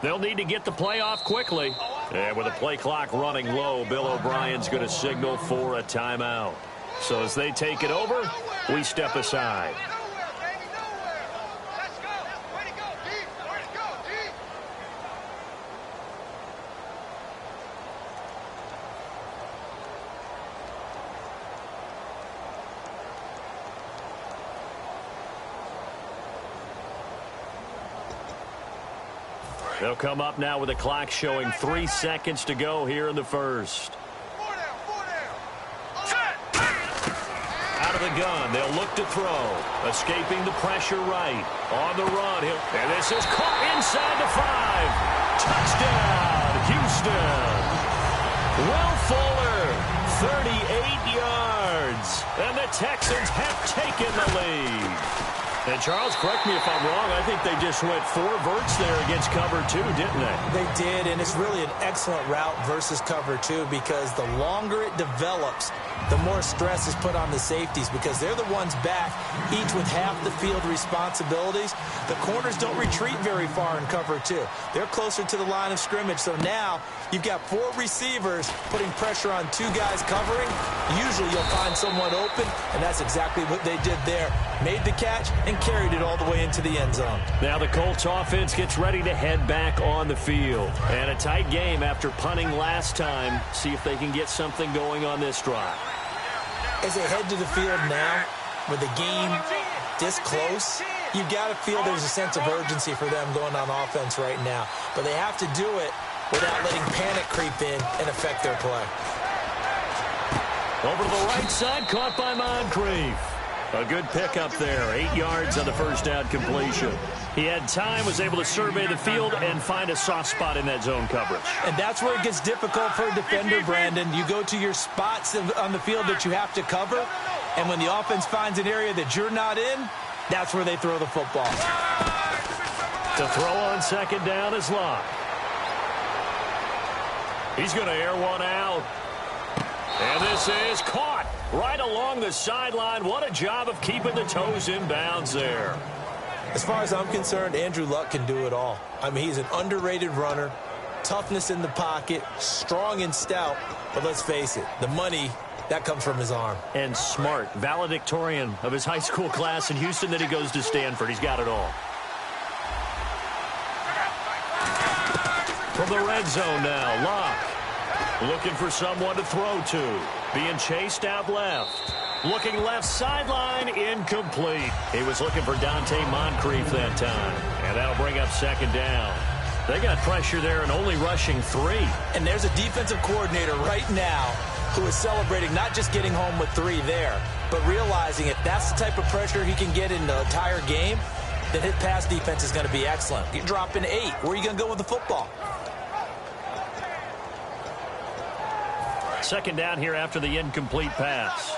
They'll need to get the play off quickly. And with the play clock running low, Bill O'Brien's going to signal for a timeout. So as they take it over, we step aside. They'll come up now with the clock showing 3 seconds to go here in the first. Out of the gun, they'll look to throw. Escaping the pressure right. On the run. And this is caught inside the 5. Touchdown, Houston. Will Fuller, 38 yards. And the Texans have taken the lead. And, Charles, correct me if I'm wrong, I think they just went 4 verts there against cover 2, didn't they? They did, and it's really an excellent route versus cover 2 because the longer it develops, the more stress is put on the safeties because they're the ones back, each with half the field responsibilities. The corners don't retreat very far in cover 2. They're closer to the line of scrimmage, so now you've got 4 receivers putting pressure on 2 guys covering. Usually you'll find someone open, and that's exactly what they did there. Made the catch and carried it all the way into the end zone. Now the Colts offense gets ready to head back on the field. And a tight game after punting last time. See if they can get something going on this drive. As they head to the field now, with the game this close, you've got to feel there's a sense of urgency for them going on offense right now. But they have to do it without letting panic creep in and affect their play. Over to the right side, caught by Moncrief. A good pickup there, 8 yards on the first down completion. He had time, was able to survey the field and find a soft spot in that zone coverage. And that's where it gets difficult for a defender, Brandon. You go to your spots on the field that you have to cover, and when the offense finds an area that you're not in, that's where they throw the football. To throw on second down is Locke. He's going to air one out. And this is caught right along the sideline. What a job of keeping the toes in bounds there. As far as I'm concerned, Andrew Luck can do it all. I mean, he's an underrated runner, toughness in the pocket, strong and stout. But let's face it, the money, that comes from his arm. And smart, valedictorian of his high school class in Houston. Then he goes to Stanford. He's got it all. From the red zone now, Locke. Looking for someone to throw to. Being chased out left. Looking left sideline, incomplete. He was looking for Dante Moncrief that time. And that'll bring up second down. They got pressure there and only rushing 3. And there's a defensive coordinator right now who is celebrating not just getting home with 3 there, but realizing if that's the type of pressure he can get in the entire game, then his pass defense is going to be excellent. You're dropping 8. Where are you going to go with the football? Second down here after the incomplete pass.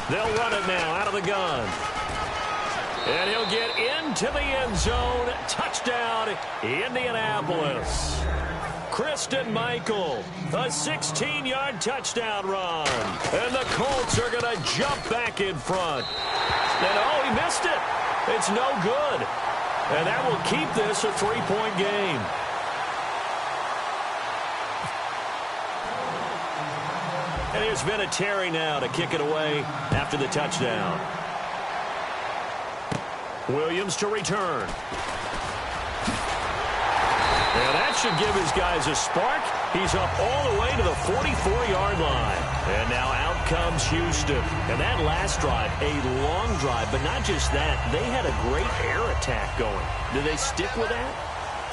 They'll run it now out of the gun. And he'll get into the end zone. Touchdown, Indianapolis. Kristen Michael, a 16-yard touchdown run. And the Colts are going to jump back in front. And, oh, he missed it. It's no good. And that will keep this a 3-point game. And here's Vinatieri now to kick it away after the touchdown. Williams to return. And that should give his guys a spark. He's up all the way to the 44-yard line. And now out comes Houston. And that last drive, a long drive, but not just that. They had a great air attack going. Do they stick with that?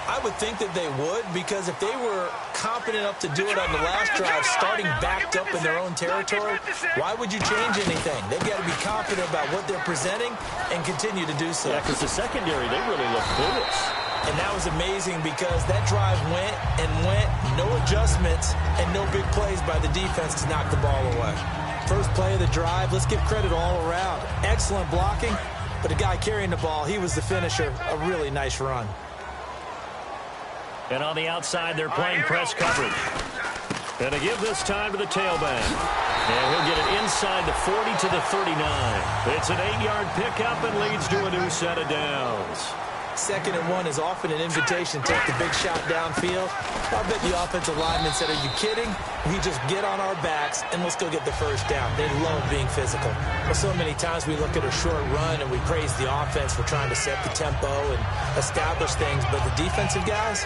I would think that they would, because if they were competent enough to do it on the last drive, starting backed up in their own territory, why would you change anything? They've got to be confident about what they're presenting and continue to do so. Yeah, because the secondary, they really look clueless. And that was amazing because that drive went and went, no adjustments, and no big plays by the defense to knock the ball away. First play of the drive, let's give credit all around. Excellent blocking, but the guy carrying the ball, he was the finisher. A really nice run. And on the outside, they're playing press coverage. And to give this time to the tailback. And he'll get it inside the 40 to the 39. It's an 8-yard pickup and leads to a new set of downs. 2nd and 1 is often an invitation to take the big shot downfield. I bet the offensive lineman said, are you kidding? We just get on our backs and let's go get the first down. They love being physical. Well, so many times we look at a short run and we praise the offense for trying to set the tempo and establish things. But the defensive guys,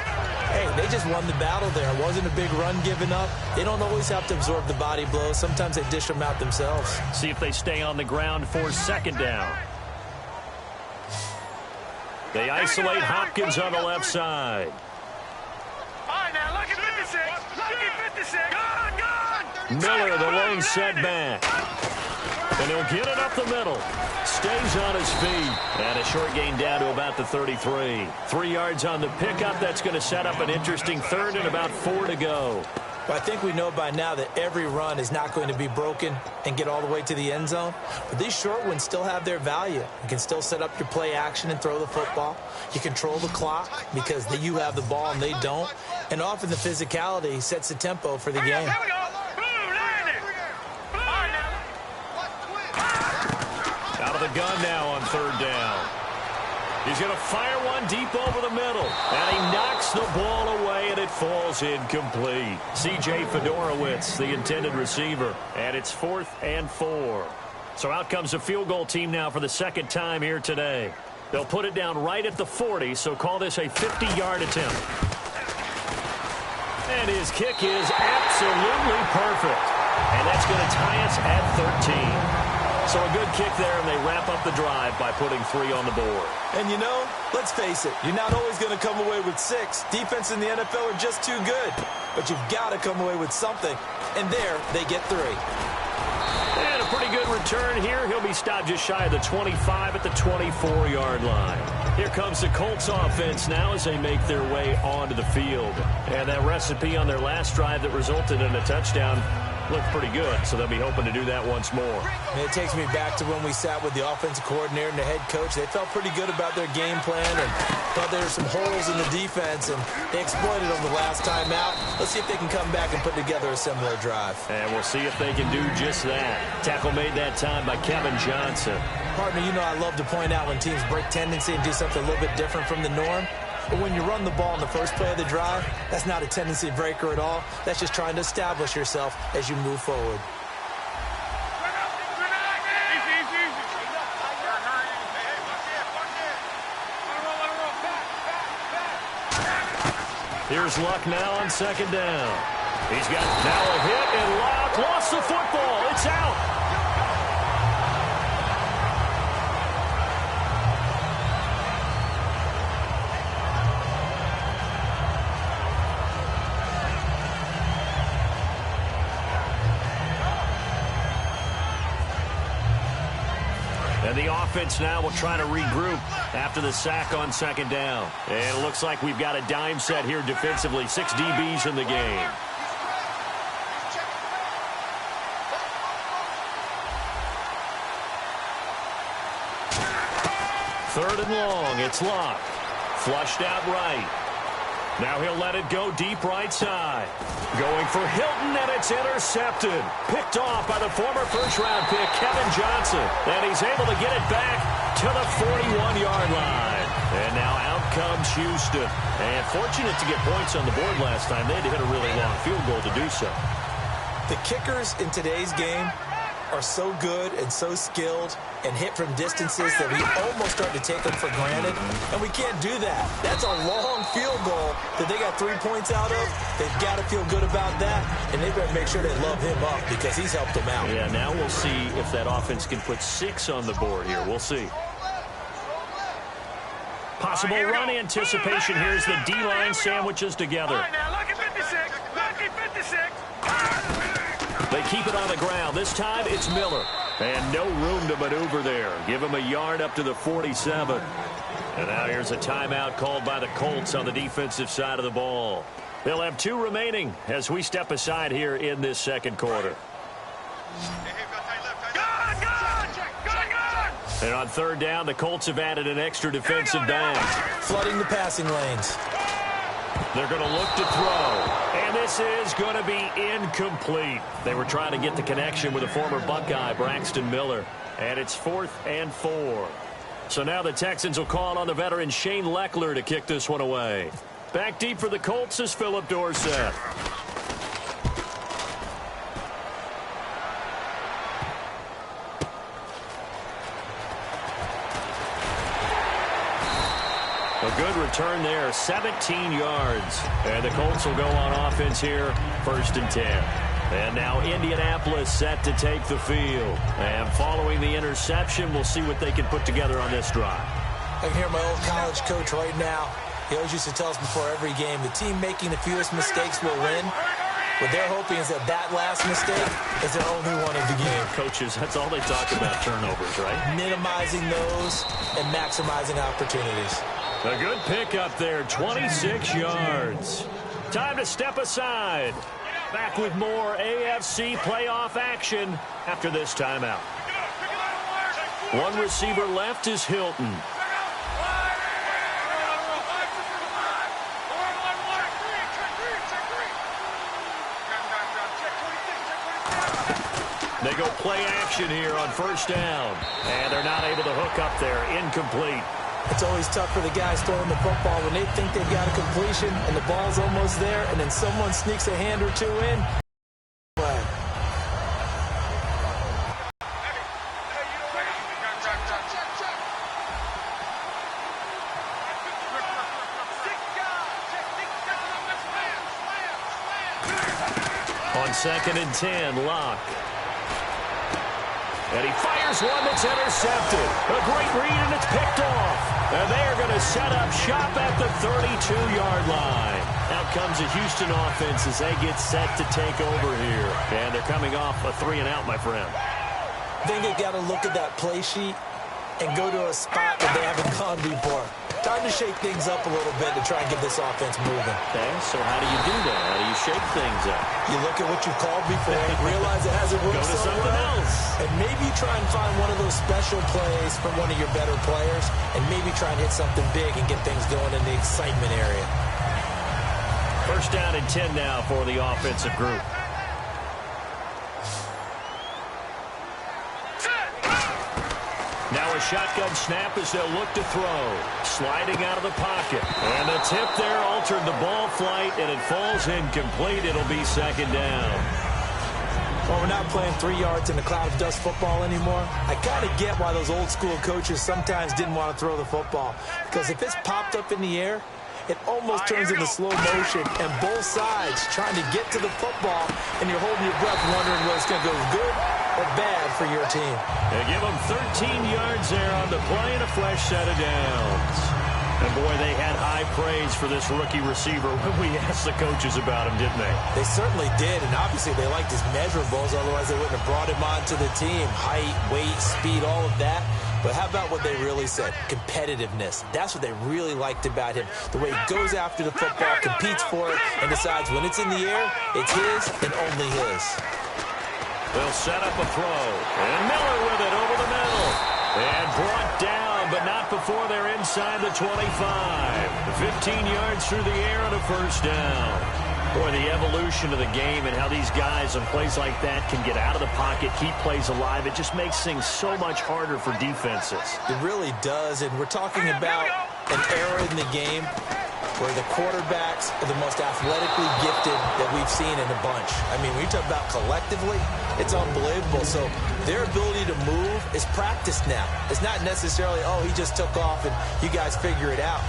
hey, they just won the battle there. It wasn't a big run given up. They don't always have to absorb the body blows. Sometimes they dish them out themselves. See if they stay on the ground for 2nd down. They isolate Hopkins on the left side. All right, now, look at 56. Look at 56. Gone. Miller, the lone setback. And he'll get it up the middle. Stays on his feet. And a short gain down to about the 33. 3 yards on the pickup. That's going to set up an interesting 3rd and about 4 to go. Well, I think we know by now that every run is not going to be broken and get all the way to the end zone. But these short ones still have their value. You can still set up your play action and throw the football. You control the clock because you have the ball and they don't. And often the physicality sets the tempo for the game. Here we go. Blue, landing. Out of the gun now on 3rd down. He's going to fire one deep over the middle. And he knocks the ball away, and it falls incomplete. C.J. Fedorowicz, the intended receiver. And it's 4th and 4. So out comes the field goal team now for the 2nd time here today. They'll put it down right at the 40, so call this a 50-yard attempt. And his kick is absolutely perfect. And that's going to tie us at 13. So a good kick there, and they wrap up the drive by putting 3 on the board. And, you know, let's face it, you're not always going to come away with 6. Defense in the NFL are just too good. But you've got to come away with something. And there, they get 3. And a pretty good return here. He'll be stopped just shy of the 25 at the 24-yard line. Here comes the Colts offense now as they make their way onto the field. And that recipe on their last drive that resulted in a touchdown looked pretty good, so they'll be hoping to do that once more. And it takes me back to when we sat with the offensive coordinator and the head coach. They felt pretty good about their game plan and thought there were some holes in the defense, and they exploited them the last time out. Let's see if they can come back and put together a similar drive. And we'll see if they can do just that. Tackle made that time by Kevin Johnson. Partner, you know I love to point out when teams break tendency and do something a little bit different from the norm. But when you run the ball in the first play of the drive, that's not a tendency breaker at all. That's just trying to establish yourself as you move forward. Here's Luck now on 2nd down. He's got now a hit, and Luck lost the football. It's out. And the offense now will try to regroup after the sack on 2nd down. And it looks like we've got a dime set here defensively. 6 DBs in the game. Third and long. It's Luck. Flushed out right. Now he'll let it go deep right side. Going for Hilton, and it's intercepted. Picked off by the former first-round pick, Kevin Johnson. And he's able to get it back to the 41-yard line. And now out comes Houston. And fortunate to get points on the board last time. They had to hit a really long field goal to do so. The kickers in today's game are so good and so skilled and hit from distances that we almost start to take them for granted, and we can't do that. That's a long field goal that they got 3 points out of. They've got to feel good about that, and they better make sure they love him up because he's helped them out. Yeah, now we'll see if that offense can put 6 on the board here. We'll see. Possible run anticipation. Here's the D-line sandwiches together. All right, now, look at 56. Look at 56. They keep it on the ground. This time it's Miller. And no room to maneuver there. Give him a yard up to the 47. And now here's a timeout called by the Colts on the defensive side of the ball. They'll have 2 remaining as we step aside here in this second quarter. And on 3rd down, the Colts have added an extra defensive back. Flooding the passing lanes. They're going to look to throw. And this is going to be incomplete. They were trying to get the connection with a former Buckeye, Braxton Miller. And it's 4th and 4. So now the Texans will call on the veteran Shane Leckler to kick this one away. Back deep for the Colts is Phillip Dorsett. A good return there, 17 yards. And the Colts will go on offense here, 1st and 10. And now Indianapolis set to take the field. And following the interception, we'll see what they can put together on this drive. I can hear my old college coach right now. He always used to tell us before every game, the team making the fewest mistakes will win. What they're hoping is that that last mistake is their only one of the game. Coaches, that's all they talk about, turnovers, right? Minimizing those and maximizing opportunities. A good pickup there, 26 yards. Time to step aside. Back with more AFC playoff action after this timeout. One receiver left is Hilton. They go play action here on 1st down. And they're not able to hook up there. Incomplete. It's always tough for the guys throwing the football when they think they've got a completion and the ball's almost there, and then someone sneaks a hand or two in. On 2nd and 10, Locke. And he fires one that's intercepted. A great read, and it's picked off. And they are going to set up shop at the 32-yard line. Out comes the Houston offense as they get set to take over here. And they're coming off a 3-and-out, my friend. I think they got to look at that play sheet and go to a spot that they haven't gone before. Time to shake things up a little bit to try and get this offense moving. Okay, so how do you do that? How do you shake things up? You look at what you've called before, realize it hasn't worked Go to so something well, else. and maybe try and find one of those special plays from one of your better players, and maybe try and hit something big and get things going in the excitement area. 1st down and 10 now for the offensive group. Now a shotgun snap as they'll look to throw. Sliding out of the pocket. And the tip there altered the ball flight, and it falls incomplete. It'll be 2nd down. Well, we're not playing 3 yards in a cloud of dust football anymore. I kind of get why those old school coaches sometimes didn't want to throw the football. Because if it's popped up in the air, it almost turns into slow motion, and both sides trying to get to the football, and you're holding your breath wondering whether it's going to go good or bad for your team. They give them 13 yards there on the play and a fresh set of downs. And, boy, they had high praise for this rookie receiver when we asked the coaches about him, didn't they? They certainly did, and obviously they liked his measurables, otherwise they wouldn't have brought him onto the team. Height, weight, speed, all of that. But how about what they really said? Competitiveness. That's what they really liked about him. The way he goes after the football, competes for it, and decides when it's in the air, it's his and only his. They'll set up a throw. And Miller with it over the middle. And brought down, but not before they're inside the 25. 15 yards through the air on a 1st down. Boy, the evolution of the game and how these guys on plays like that can get out of the pocket, keep plays alive, it just makes things so much harder for defenses. It really does, and we're talking about an era in the game where the quarterbacks are the most athletically gifted that we've seen in a bunch. I mean, when you talk about collectively, it's unbelievable. So their ability to move is practiced now. It's not necessarily, oh, he just took off and you guys figure it out.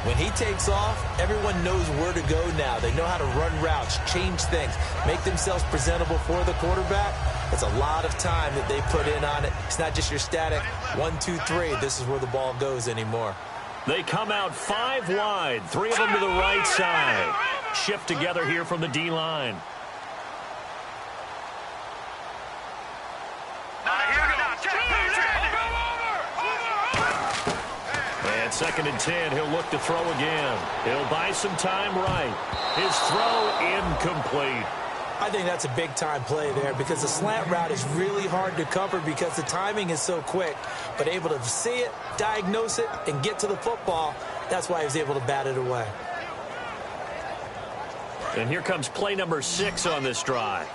When he takes off, everyone knows where to go now. They know how to run routes, change things, make themselves presentable for the quarterback. It's a lot of time that they put in on it. It's not just your static 1, 2, 3. This is where the ball goes anymore. They come out 5 wide, 3 of them to the right side. Shift together here from the D-line. And 2nd and 10, he'll look to throw again. He'll buy some time right. His throw incomplete. I think that's a big-time play there because the slant route is really hard to cover because the timing is so quick. But able to see it, diagnose it, and get to the football, that's why he was able to bat it away. And here comes play number 6 on this drive.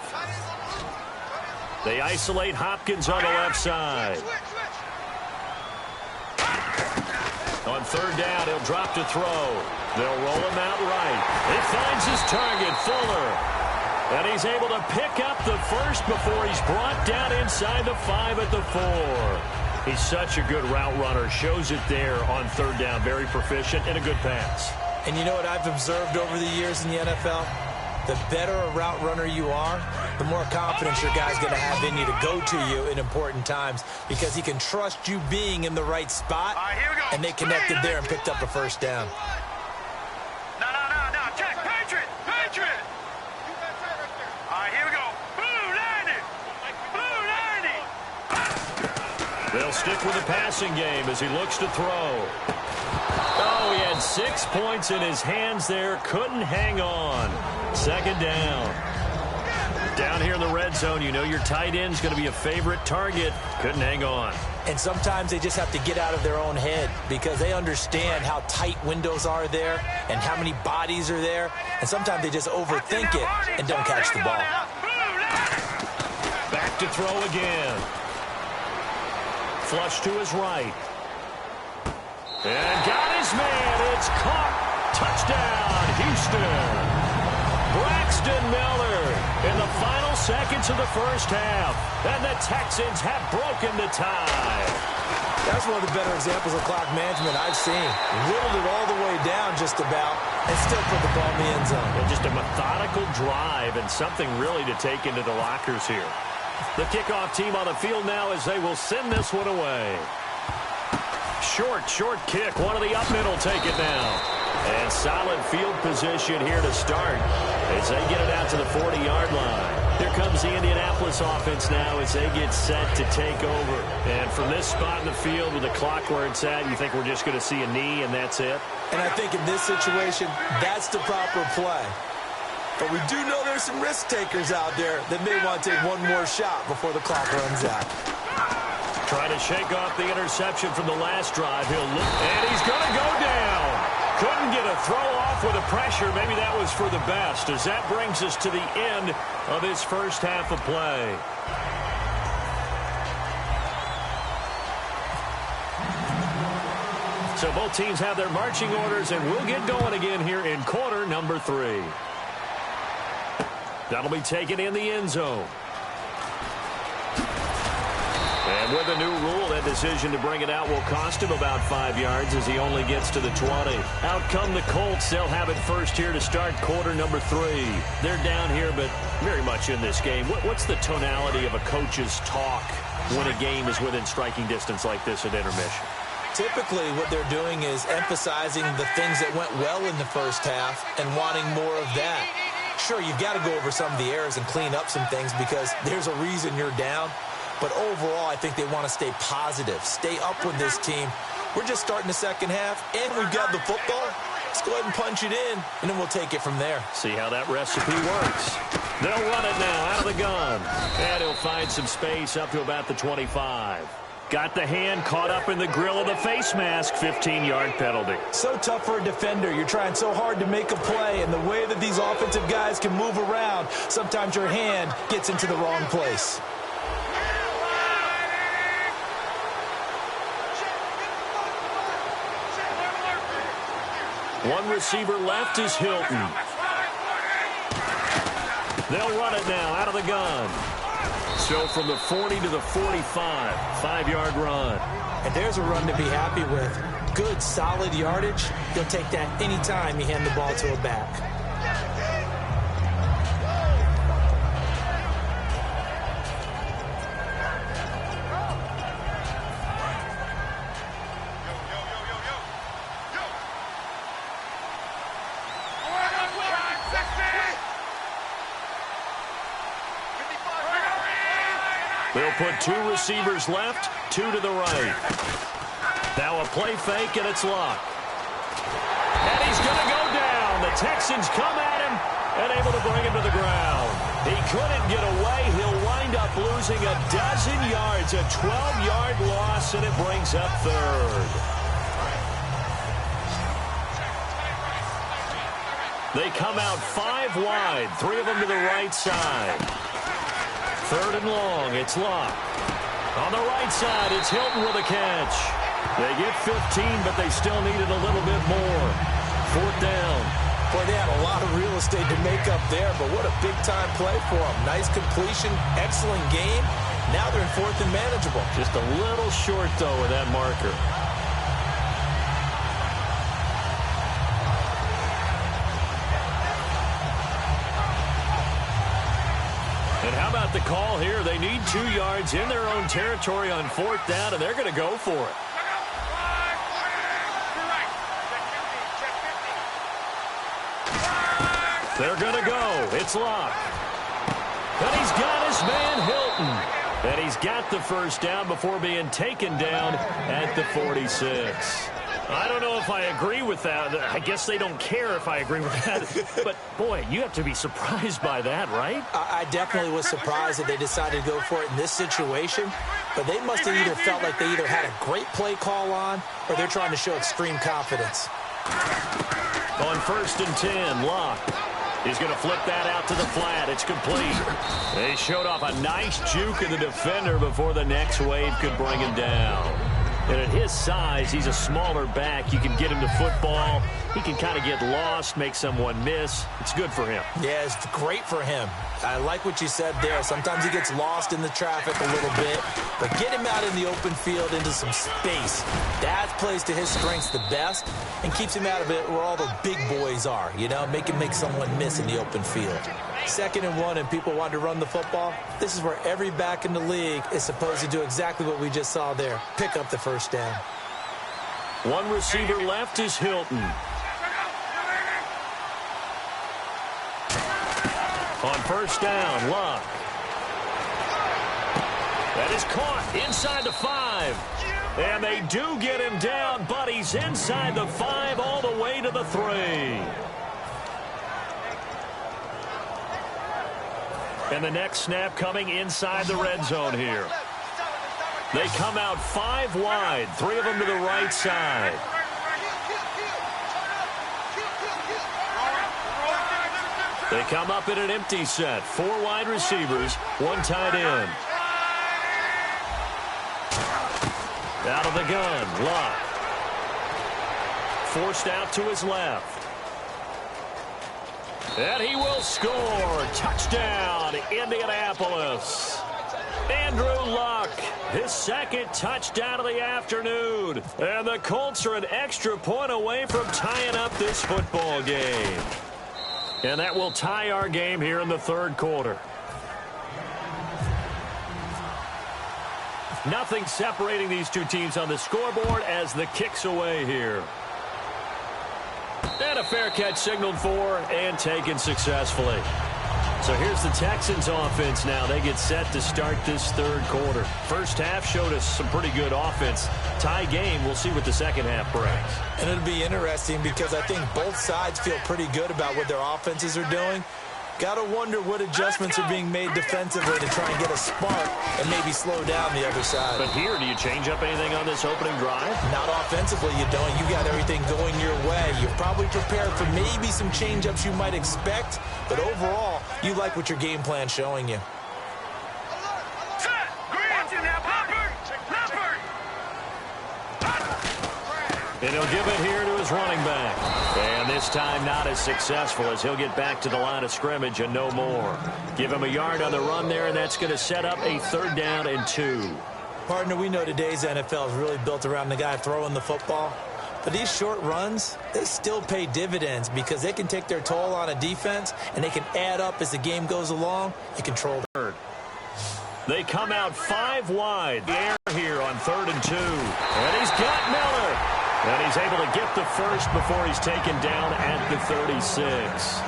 They isolate Hopkins on the left side. On third down, he'll drop to throw. They'll roll him out right. He finds his target, Fuller. And he's able to pick up the first before he's brought down inside the 5 at the 4. He's such a good route runner. Shows it there on third down. Very proficient and a good pass. And you know what I've observed over the years in the NFL? The better a route runner you are, the more confidence your guy's going to have in you to go to you in important times because he can trust you being in the right spot, and they connected there and picked up a first down. No. Check. Patriot. All right, here we go. Blue 90. They'll stick with the passing game as he looks to throw. Oh, he had 6 points in his hands there. Couldn't hang on. Second down. Down here in the red zone, you know your tight end's going to be a favorite target. Couldn't hang on. And sometimes they just have to get out of their own head because they understand how tight windows are there and how many bodies are there. And sometimes they just overthink it and don't catch the ball. Back to throw again. Flush to his right. And got his man. It's caught. Touchdown, Houston. Braxton Miller in the final seconds of the first half. And the Texans have broken the tie. That's one of the better examples of clock management I've seen. Whittled it all the way down just about and still put the ball in the end zone. And just a methodical drive and something really to take into the lockers here. The kickoff team on the field now as they will send this one away. Short kick. One of the up middle take it now. And solid field position here to start as they get it out to the 40-yard line. Here comes the Indianapolis offense now as they get set to take over. And from this spot in the field with the clock where it's at, you think we're just going to see a knee and that's it? And I think in this situation, that's the proper play. But we do know there's some risk takers out there that may want to take one more shot before the clock runs out. Trying to shake off the interception from the last drive. He'll look, and he's going to go down. Couldn't get a throw off with the pressure. Maybe that was for the best, as that brings us to the end of his first half of play. So both teams have their marching orders, and we'll get going again here in quarter number 3. That'll be taken in the end zone. And with a new rule, that decision to bring it out will cost him about 5 yards as he only gets to the 20. Out come the Colts. They'll have it first here to start quarter number 3. They're down here, but very much in this game. What's the tonality of a coach's talk when a game is within striking distance like this at intermission? Typically, what they're doing is emphasizing the things that went well in the first half and wanting more of that. Sure, you've got to go over some of the errors and clean up some things because there's a reason you're down. But overall, I think they want to stay positive, stay up with this team. We're just starting the second half, and we've got the football. Let's go ahead and punch it in, and then we'll take it from there. See how that recipe works. They'll run it now out of the gun. And he'll find some space up to about the 25. Got the hand caught up in the grill of the face mask. 15-yard penalty. So tough for a defender. You're trying so hard to make a play, and the way that these offensive guys can move around, sometimes your hand gets into the wrong place. One receiver left is Hilton. They'll run it now out of the gun. So from the 40 to the 45, 5-yard run. And there's a run to be happy with. Good, solid yardage. He'll take that anytime you hand the ball to a back. They'll put 2 receivers left, 2 to the right. Now a play fake, and it's Luck. And he's going to go down. The Texans come at him and able to bring him to the ground. He couldn't get away. He'll wind up losing a dozen yards, a 12-yard loss, and it brings up third. They come out 5 wide, 3 of them to the right side. 3rd and long, it's Locke. On the right side, it's Hilton with a catch. They get 15, but they still needed a little bit more. 4th down. Boy, they had a lot of real estate to make up there, but what a big-time play for them. Nice completion, excellent game. Now they're in 4th and manageable. Just a little short, though, with that marker. And how about the call here? They need 2 yards in their own territory on 4th down, and they're going to go for it. They're going to go. It's Locke. And he's got his man Hilton. And he's got the 1st down before being taken down at the 46. I don't know if I agree with that. I guess they don't care if I agree with that. But, boy, you have to be surprised by that, right? I definitely was surprised that they decided to go for it in this situation. But they must have either felt like they either had a great play call on or they're trying to show extreme confidence. On 1st and 10, Locke. He's going to flip that out to the flat. It's complete. They showed off a nice juke of the defender before the next wave could bring him down. And at his size, he's a smaller back. You can get him to football. He can kind of get lost, make someone miss. It's good for him. Yeah, it's great for him. I like what you said there. Sometimes he gets lost in the traffic a little bit, but get him out in the open field into some space. That plays to his strengths the best and keeps him out of it where all the big boys are, you know, make him make someone miss in the open field. 2nd and 1 and people want to run the football. This is where every back in the league is supposed to do exactly what we just saw there. Pick up the 1st down. 1 receiver left is Hilton. On 1st down, Locke. That is caught inside the 5. And they do get him down, but he's inside the 5 all the way to the 3. And the next snap coming inside the red zone here. They come out 5 wide, 3 of them to the right side. They come up in an empty set. 4 wide receivers, 1 tight end. Out of the gun, Locke. Forced out to his left. And he will score. Touchdown, Indianapolis. Andrew Luck, his 2nd touchdown of the afternoon. And the Colts are an extra point away from tying up this football game. And that will tie our game here in the 3rd quarter. Nothing separating these 2 teams on the scoreboard as the kick's away here. And a fair catch signaled for and taken successfully. So here's the Texans offense now. They get set to start this 3rd quarter. First half showed us some pretty good offense. Tie game, we'll see what the second half brings. And it'll be interesting because I think both sides feel pretty good about what their offenses are doing. Got to wonder what adjustments are being made defensively to try and get a spark and maybe slow down the other side. But here, do you change up anything on this opening drive? Not offensively, you don't. You got everything going your way. You're probably prepared for maybe some change-ups you might expect, but overall, you like what your game plan's showing you. And he'll give it here to his running back. And this time not as successful as he'll get back to the line of scrimmage and no more. Give him a yard on the run there, and that's going to set up a 3rd down and 2. Partner, we know today's NFL is really built around the guy throwing the football. But these short runs, they still pay dividends because they can take their toll on a defense, and they can add up as the game goes along and control the herd. They come out 5 wide. The air here on 3rd and 2. And he's got Miller. And he's able to get the 1st before he's taken down at the 36.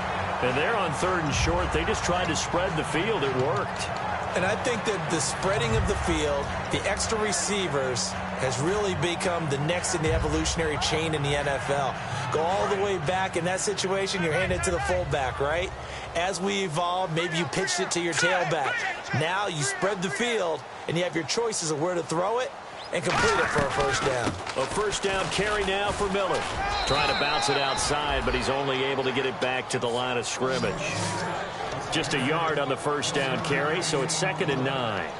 And they're on 3rd and short. They just tried to spread the field. It worked. And I think that the spreading of the field, the extra receivers, has really become the next in the evolutionary chain in the NFL. Go all the way back in that situation, you're handed to the fullback, right? As we evolved, maybe you pitched it to your tailback. Now you spread the field, and you have your choices of where to throw it. and complete it for a first down. A first down carry now for Miller. Trying to bounce it outside, but he's only able to get it back to the line of scrimmage. Just a yard on the first down carry, so it's 2nd and 9.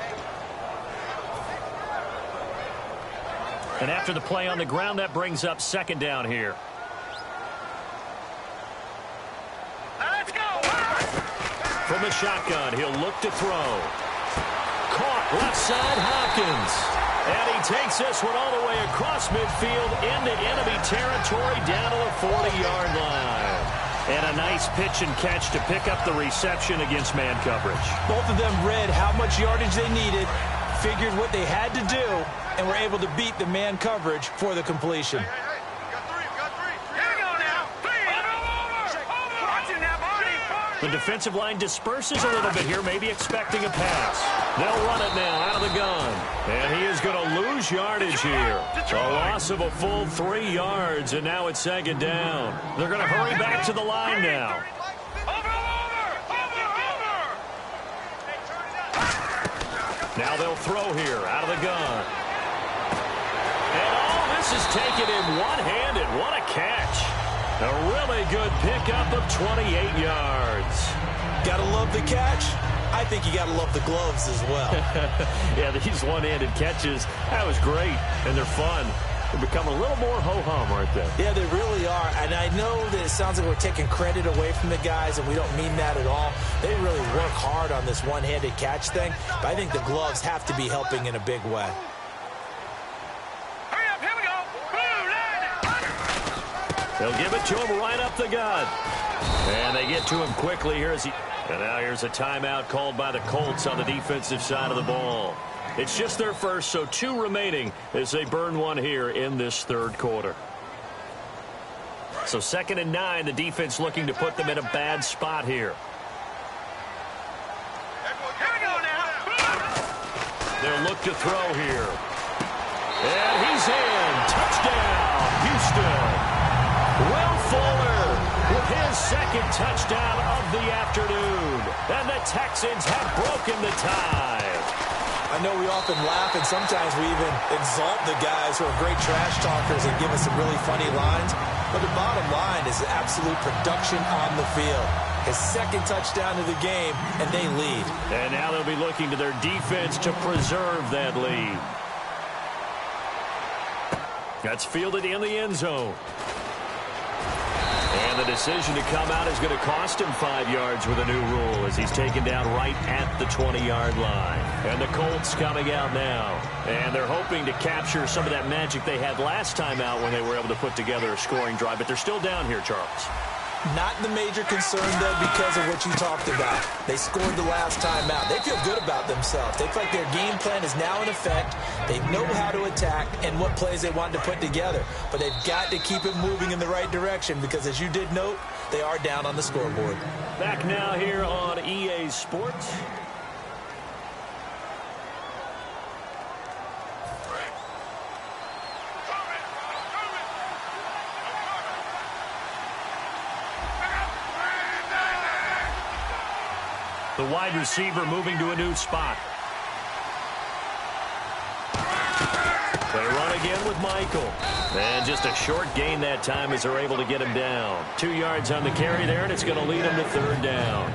And after the play on the ground, that brings up 2nd down here. Let's go. From the shotgun, he'll look to throw. Caught left side, Hopkins. And he takes this one all the way across midfield into enemy territory down to the 40-yard line. And a nice pitch and catch to pick up the reception against man coverage. Both of them read how much yardage they needed, figured what they had to do, and were able to beat the man coverage for the completion. The defensive line disperses a little bit here, maybe expecting a pass. They'll run it now out of the gun. And he is going to lose yardage here. A loss of a full 3 yards, and now it's 2nd down. They're going to hurry back to the line now. Now they'll throw here out of the gun. And all this is taken in one-handed. What a catch. A really good pickup of 28 yards. Gotta love the catch. I think you gotta love the gloves as well. Yeah, these one-handed catches, that was great, and they're fun. They're becoming a little more ho-hum, aren't they? Yeah, they really are. And I know that it sounds like we're taking credit away from the guys, and we don't mean that at all. They really work hard on this one-handed catch thing, but I think the gloves have to be helping in a big way. They'll give it to him right up the gut. And they get to him quickly here as he... And now here's a timeout called by the Colts on the defensive side of the ball. It's just their first, so 2 remaining as they burn one here in this 3rd quarter. So 2nd and 9, the defense looking to put them in a bad spot here. They'll look to throw here. And he's in. Touchdown, Houston. Will Fuller with his 2nd touchdown of the afternoon. And the Texans have broken the tie. I know we often laugh, and sometimes we even exalt the guys who are great trash talkers and give us some really funny lines. But the bottom line is absolute production on the field. His 2nd touchdown of the game, and they lead. And now they'll be looking to their defense to preserve that lead. That's fielded in the end zone. And the decision to come out is going to cost him 5 yards with a new rule as he's taken down right at the 20-yard line. And the Colts coming out now. And they're hoping to capture some of that magic they had last time out when they were able to put together a scoring drive. But they're still down here, Charles. Not the major concern, though, because of what you talked about. They scored the last time out. They feel good about themselves. They feel like their game plan is now in effect. They know how to attack and what plays they want to put together. But they've got to keep it moving in the right direction because, as you did note, they are down on the scoreboard. Back now here on EA Sports. The wide receiver moving to a new spot. They run again with Michael. And just a short gain that time as they're able to get him down. 2 yards on the carry there, and it's going to lead him to 3rd down.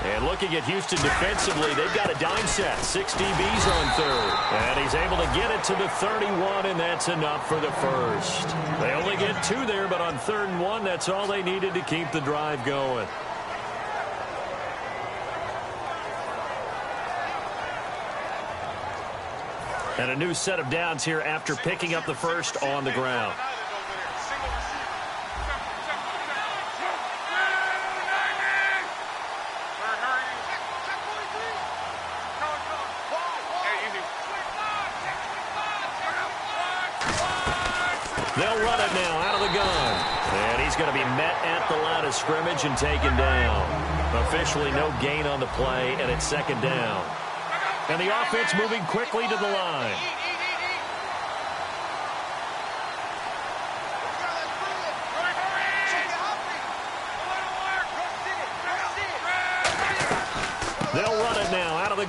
And looking at Houston defensively, they've got a dime set. 6 DBs on 3rd. And he's able to get it to the 31, and that's enough for the first. They only get 2 there, but on 3rd and 1, that's all they needed to keep the drive going. And a new set of downs here after picking up the first on the ground. They'll run it now out of the gun. And he's going to be met at the line of scrimmage and taken down. Officially no gain on the play, and it's 2nd down. And the offense moving quickly to the line.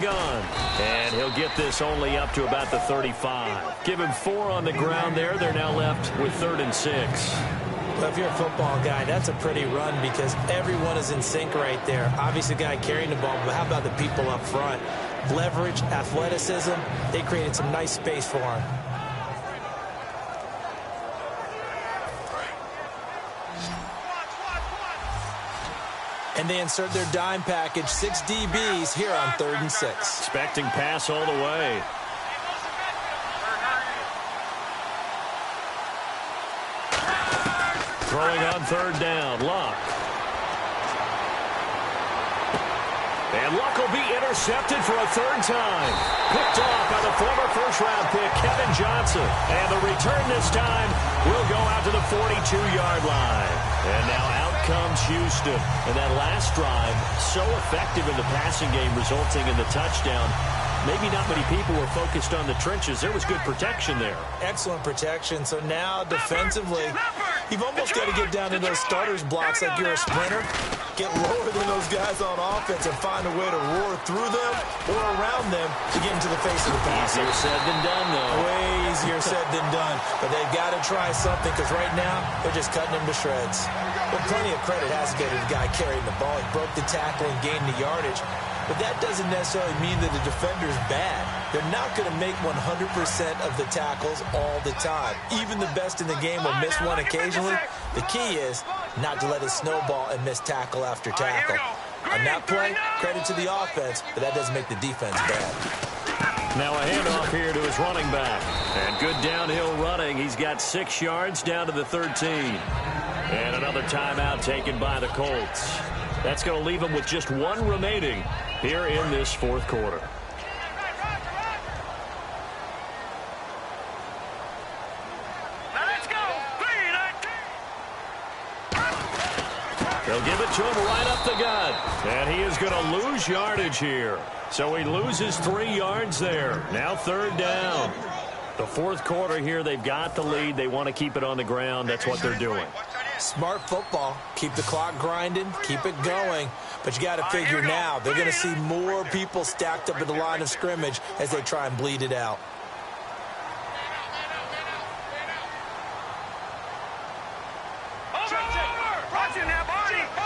gun. And he'll get this only up to about the 35. Give him 4 on the ground there. They're now left with 3rd and 6. Well, if you're a football guy, that's a pretty run because everyone is in sync right there. Obviously, the guy carrying the ball, but how about the people up front? Leverage, athleticism, they created some nice space for him. And they insert their dime package, 6 DBs here on 3rd and 6. Expecting pass all the way. Throwing on 3rd down, Luck. And Luck will be intercepted for a 3rd time. Picked off by the former first-round pick, Kevin Johnson. And the return this time will go out to the 42-yard line. And now out comes Houston. And that last drive, so effective in the passing game, resulting in the touchdown. Maybe not many people were focused on the trenches. There was good protection there. Excellent protection. So now defensively, you've almost got to get down to those starters blocks like you're a sprinter. Get lower than those guys on offense and find a way to roar through them or around them to get into the face of the passer. Easier said than done, though. Way easier said than done. But they've got to try something because right now they're just cutting him to shreds. Well, plenty of credit has to go to the guy carrying the ball. He broke the tackle and gained the yardage. But that doesn't necessarily mean that the defender's bad. They're not going to make 100% of the tackles all the time. Even the best in the game will miss one occasionally. The key is not to let it snowball and miss tackle after tackle. On that play, credit to the offense, but that doesn't make the defense bad. Now a handoff here to his running back. And good downhill running. He's got 6 yards down to the 13. And another timeout taken by the Colts. That's going to leave them with just 1 remaining here in this 4th quarter. Let's go. They'll give it to him right up the gut. And he is going to lose yardage here. So he loses 3 yards there. Now 3rd down. The 4th quarter here, they've got the lead. They want to keep it on the ground. That's what they're doing. Smart football. Keep the clock grinding. Keep it going. But you got to figure now, they're going to see more people stacked up at the line of scrimmage as they try and bleed it out.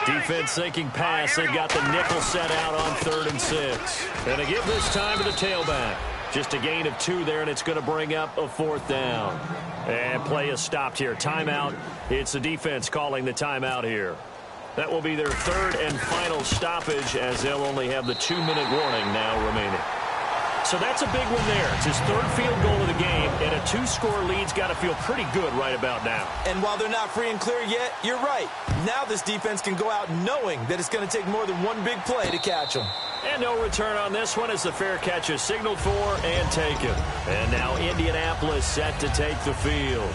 Defense sinking pass. They've got the nickel set out on 3rd and 6. And they give this time to the tailback. Just a gain of 2 there, and it's going to bring up a 4th down. And play is stopped here. Timeout. It's the defense calling the timeout here. That will be their 3rd and final stoppage as they'll only have the 2-minute warning now remaining. So that's a big one there. It's his 3rd field goal of the game, and a 2-score lead's got to feel pretty good right about now. And while they're not free and clear yet, you're right. Now this defense can go out knowing that it's going to take more than one big play to catch them. And no return on this one as the fair catch is signaled for and taken. And now Indianapolis set to take the field.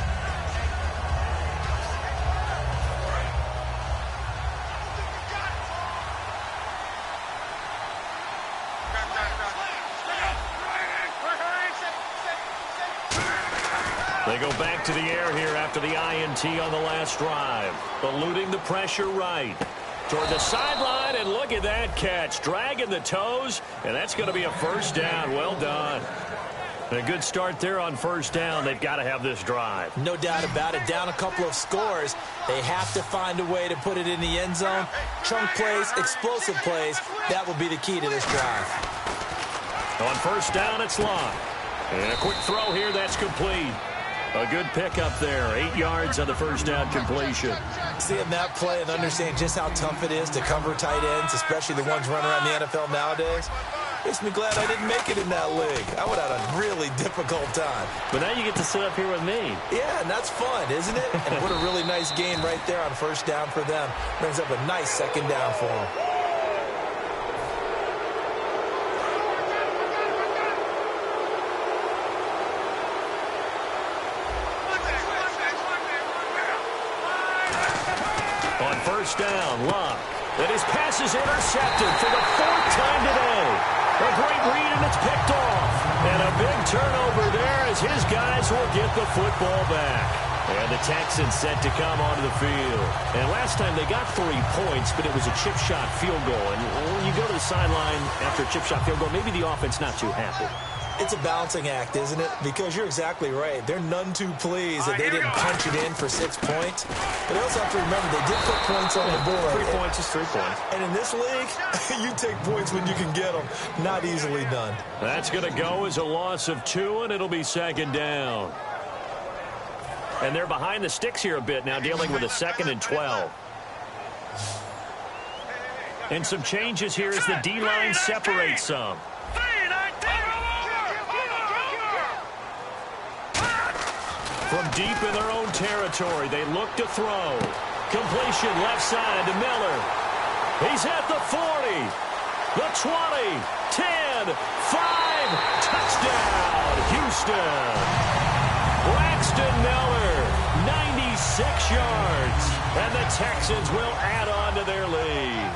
They go back to the air here after the INT on the last drive. Eluding the pressure right. Toward the sideline, and look at that catch. Dragging the toes, and that's going to be a 1st down. Well done. A good start there on 1st down. They've got to have this drive. No doubt about it. Down a couple of scores. They have to find a way to put it in the end zone. Chunk plays, explosive plays. That will be the key to this drive. On 1st down, it's Locke. And a quick throw here. That's complete. A good pickup there. 8 yards on the 1st down completion. Seeing that play and understanding just how tough it is to cover tight ends, especially the ones running around the NFL nowadays, makes me glad I didn't make it in that league. I would have had a really difficult time. But now you get to sit up here with me. Yeah, and that's fun, isn't it? And what a really nice game right there on 1st down for them. Brings up a nice 2nd down for them. On 1st down, Locke. And his pass is intercepted for the 4th time today. A great read, and it's picked off. And a big turnover there as his guys will get the football back. And the Texans set to come onto the field. And last time they got 3 points, but it was a chip shot field goal. And when you go to the sideline after a chip shot field goal, maybe the offense not too happy. It's a balancing act, isn't it? Because you're exactly right. They're none too pleased that they didn't punch it in for 6 points. But they also have to remember they did put points on the board. 3 points is 3 points. And in this league, you take points when you can get them. Not easily done. That's going to go as a loss of 2, and it'll be second down. And they're behind the sticks here a bit now, dealing with a 2nd and 12. And some changes here as the D-line separates some. From deep in their own territory, they look to throw. Completion left side to Miller. He's at the 40, the 20, 10, 5, touchdown, Houston. Braxton Miller, 96 yards, and the Texans will add on to their lead.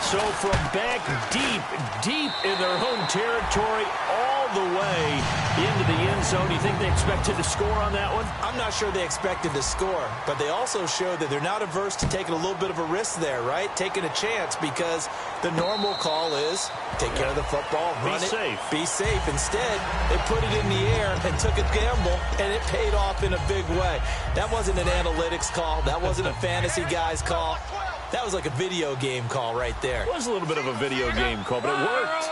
So from back deep in their home territory all the way into the end zone, do you think they expected to score on that one? I'm not sure they expected to score, but they also showed that they're not averse to taking a little bit of a risk there, right? Taking a chance, because the normal call is take care of the football, run it, be safe. Instead, they put it in the air and took a gamble, and it paid off in a big way. That wasn't an analytics call. That wasn't a fantasy guy's call. That was like a video game call right there. It was a little bit of a video game call, but it worked.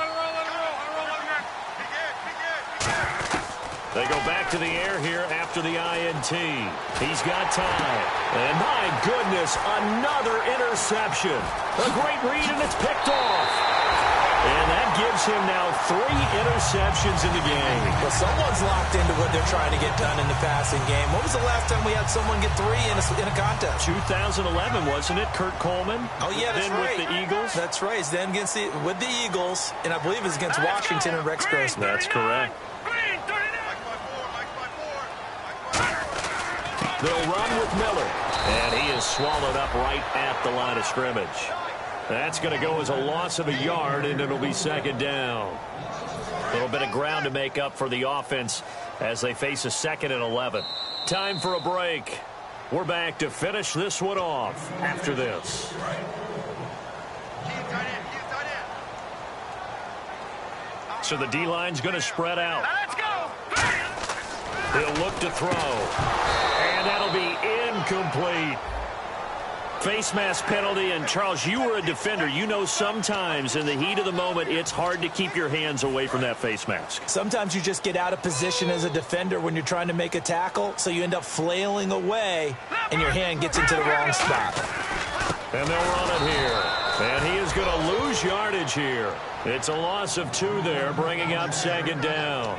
They go back to the air here after the INT. He's got time. And my goodness, another interception. A great read, and it's picked off. And that gives him now 3 interceptions in the game. Well, someone's locked into what they're trying to get done in the passing game. When was the last time we had someone get 3 in a contest? 2011, wasn't it? Kurt Coleman. Oh, yeah, that's then right. With the Eagles. That's right. He's then with the Eagles, and I believe it's against Washington and Rex Grossman. That's correct. They'll run with Miller. And he is swallowed up right at the line of scrimmage. That's going to go as a loss of a yard, and it'll be second down. A little bit of ground to make up for the offense as they face a 2nd and 11. Time for a break. We're back to finish this one off after this. So the D-line's going to spread out. Let's go. He'll look to throw. And that'll be incomplete. Face mask penalty, and Charles, you were a defender. You know sometimes in the heat of the moment, it's hard to keep your hands away from that face mask. Sometimes you just get out of position as a defender when you're trying to make a tackle, so you end up flailing away, and your hand gets into the wrong spot. And they'll run it here. And he is going to lose yardage here. It's a loss of 2 there, bringing up second down.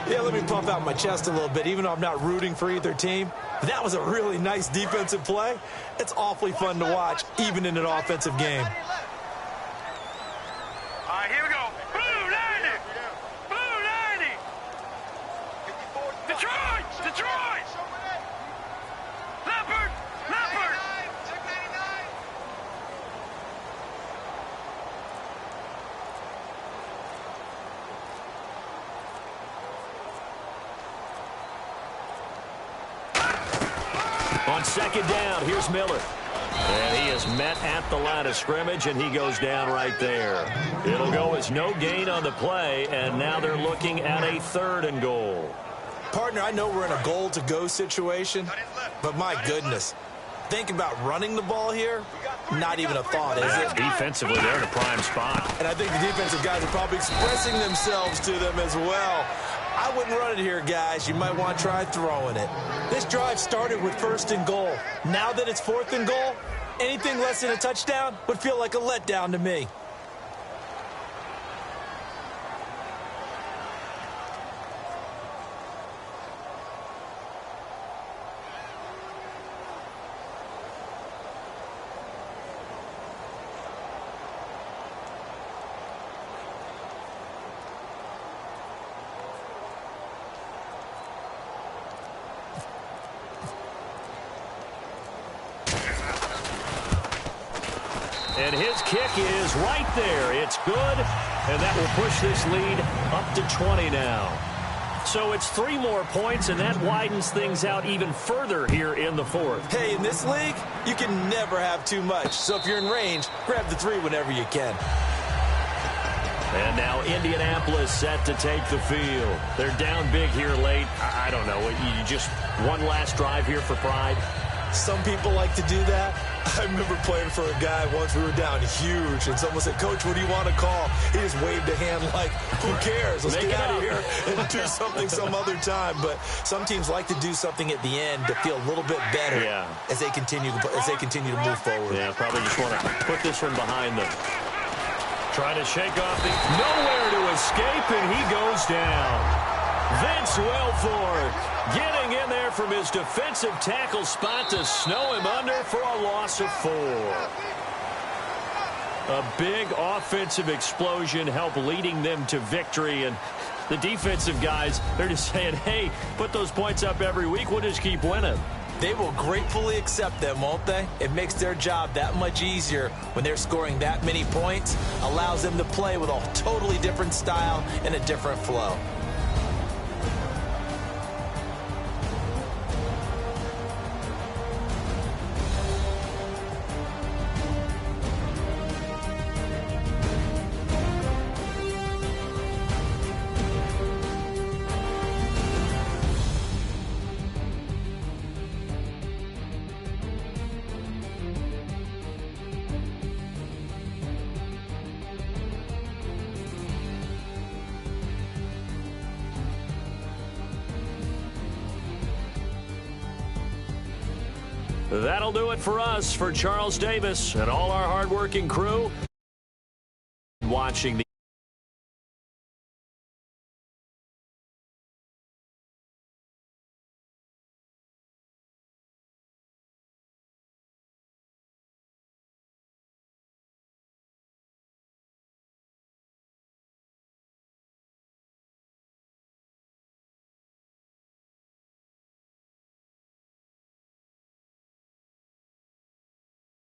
Yeah, let me puff out my chest a little bit, even though I'm not rooting for either team. That was a really nice defensive play. It's awfully fun to watch, even in an offensive game. All right, here we go. Blue 90. Blue 90. Detroit. Detroit. Leopard. Leopard. On second down, here's Miller. And he is met at the line of scrimmage, and he goes down right there. It'll go as no gain on the play, and now they're looking at a 3rd and goal. Partner, I know we're in a goal-to-go situation, but my goodness. Think about running the ball here. Not even a thought, is it? Defensively, they're in a prime spot. And I think the defensive guys are probably expressing themselves to them as well. I wouldn't run it here, guys. You might want to try throwing it. This drive started with 1st and goal. Now that it's 4th and goal, anything less than a touchdown would feel like a letdown to me. And his kick is right there. It's good, and that will push this lead up to 20 now. So it's 3 more points, and that widens things out even further here in the fourth. Hey, in this league, you can never have too much. So if you're in range, grab the 3 whenever you can. And now Indianapolis set to take the field. They're down big here late. I don't know. You just one last drive here for pride? Some people like to do that. I remember playing for a guy once. We were down huge, and someone said, "Coach, what do you want to call?" He just waved a hand like, "Who cares? Let's get out of here and do something some other time." But some teams like to do something at the end to feel a little bit better as they continue to move forward. Yeah, probably just want to put this one behind them. Trying to shake off the nowhere to escape, and he goes down. Vince Wilfork getting in there from his defensive tackle spot to snow him under for a loss of 4. A big offensive explosion helped leading them to victory, and the defensive guys, they're just saying, hey, put those points up every week, we'll just keep winning. They will gratefully accept them, won't they? It makes their job that much easier when they're scoring that many points, allows them to play with a totally different style and a different flow. That'll do it for us. For Charles Davis and all our hardworking crew, watching the